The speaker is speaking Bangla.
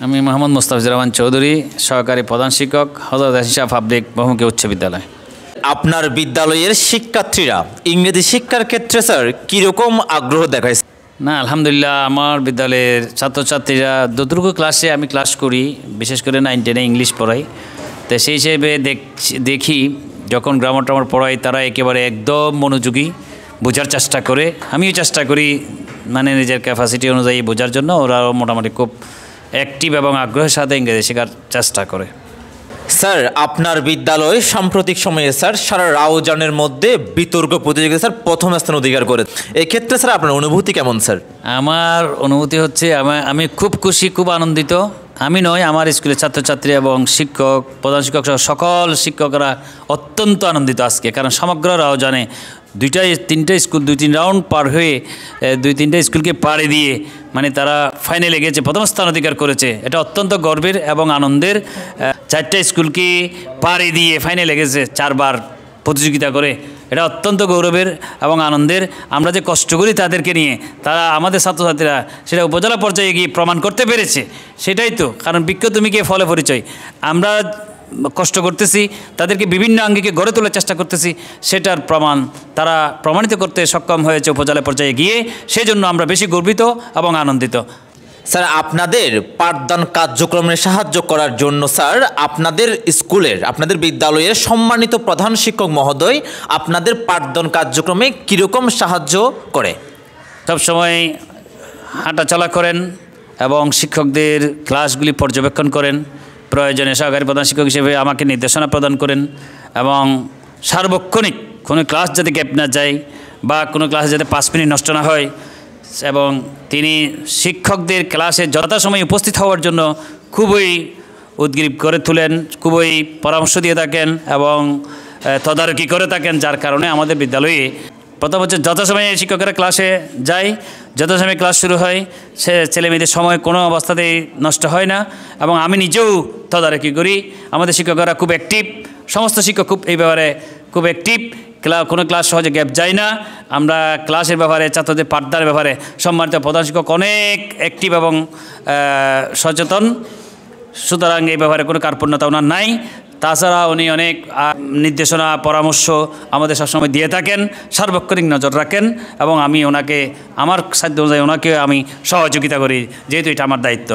আমি মোহাম্মদ মুস্তাফিজুর রহমান চৌধুরী, সহকারী প্রধান শিক্ষক, হযরত ইয়াসিন শাহ পাবলিক বহুমুখী উচ্চ বিদ্যালয়। আপনার বিদ্যালয়ের শিক্ষার্থীরা ইংরেজি শিক্ষার ক্ষেত্রে স্যার কীরকম আগ্রহ দেখায়? না, আলহামদুলিল্লাহ, আমার বিদ্যালয়ের ছাত্রছাত্রীরা যতটুকু ক্লাসে আমি ক্লাস করি, বিশেষ করে 9, 10-এ ইংলিশ পড়াই, তো সেই হিসেবে দেখি যখন গ্রামার টামার পড়াই তারা একেবারে একদম মনোযোগী, বোঝার চেষ্টা করে। আমিও চেষ্টা করি মানে নিজের ক্যাপাসিটি অনুযায়ী বোঝার জন্য। ওরাও মোটামুটি খুব অ্যাক্টিভ এবং আগ্রহের সাথে ইংরেজি শেখার চেষ্টা করে। স্যার, আপনার বিদ্যালয় সাম্প্রতিক সময়ে স্যার সারা রাউজানের মধ্যে বিতর্ক প্রতিযোগিতা স্যার প্রথম স্থান অধিকার করে। এক্ষেত্রে স্যার আপনার অনুভূতি কেমন স্যার? আমার অনুভূতি হচ্ছে আমি খুব খুশি, খুব আনন্দিত। আমি নয়, আমার স্কুলের ছাত্রছাত্রী এবং শিক্ষক, প্রধান শিক্ষক সহ সকল শিক্ষকরা অত্যন্ত আনন্দিত আজকে। কারণ সমগ্র রাউজানে 2-3টা স্কুল 2-3 রাউন্ড পার হয়ে 2-3টা স্কুলকে পাড়ি দিয়ে মানে তারা ফাইনালে গেছে, প্রথম স্থান অধিকার করেছে। এটা অত্যন্ত গর্বের এবং আনন্দের। 4টা স্কুলকে পাড়ি দিয়ে ফাইনালে গেছে 4 বার প্রতিযোগিতা করে। এটা অত্যন্ত গৌরবের এবং আনন্দের। আমরা যে কষ্ট করি তাদেরকে নিয়ে, তারা আমাদের ছাত্রছাত্রীরা সেটা উপজেলা পর্যায়ে গিয়ে প্রমাণ করতে পেরেছে। সেটাই তো, কারণ বৃক্ষ তুমি কে ফলে পরিচয়। আমরা কষ্ট করতেছি, তাদেরকে বিভিন্ন আঙ্গিকে গড়ে তোলার চেষ্টা করতেছি, সেটার প্রমাণ তারা প্রমাণিত করতে সক্ষম হয়েছে উপজেলা পর্যায়ে গিয়ে। সেই জন্য আমরা বেশি গর্বিত এবং আনন্দিত। স্যার, আপনাদের পাঠদান কার্যক্রমে সাহায্য করার জন্য স্যার আপনাদের স্কুলের, আপনাদের বিদ্যালয়ের সম্মানিত প্রধান শিক্ষক মহোদয় আপনাদের পাঠদান কার্যক্রমে কীরকম সাহায্য করে? সবসময় হাঁটাচলা করেন এবং শিক্ষকদের ক্লাসগুলি পর্যবেক্ষণ করেন। প্রয়োজনে সহকারী প্রধান শিক্ষক হিসেবে আমাকে নির্দেশনা প্রদান করেন এবং সার্বক্ষণিক কোনো ক্লাস যাতে গ্যাপ না যায় বা কোনো ক্লাসে যাতে 5 মিনিট নষ্ট না হয়, এবং তিনি শিক্ষকদের ক্লাসে যথাসময়ে উপস্থিত হওয়ার জন্য খুবই উদ্গ্রীব করে তোলেন, খুবই পরামর্শ দিয়ে থাকেন এবং তদারকি করে থাকেন। যার কারণে আমাদের বিদ্যালয়ে প্রথম হচ্ছে যথাসময়ে শিক্ষকেরা ক্লাসে যায়, যথাসময়ে ক্লাস শুরু হয়, সে ছেলেমেয়েদের সময় কোনো অবস্থাতেই নষ্ট হয় না। এবং আমি নিজেও তদারকি করি। আমাদের শিক্ষকরা খুব অ্যাক্টিভ, সমস্ত শিক্ষক খুব এই ব্যাপারে খুব অ্যাক্টিভ। কোনো ক্লাস সহজে গ্যাপ যায় না। আমরা ক্লাসের ব্যাপারে, ছাত্রদের পাঠদানের ব্যাপারে সম্মানিত প্রধান শিক্ষক অনেক অ্যাক্টিভ এবং সচেতন। সুতরাং এই ব্যাপারে কোনো কার্পণ্যতা ওনার নাই। তাছাড়া উনি অনেক নির্দেশনা, পরামর্শ আমাদের সবসময় দিয়ে থাকেন, সার্বক্ষণিক নজর রাখেন এবং আমি ওনাকে আমার সাধ্য অনুযায়ী ওনাকে আমি সহযোগিতা করি, যেহেতু এটা আমার দায়িত্ব।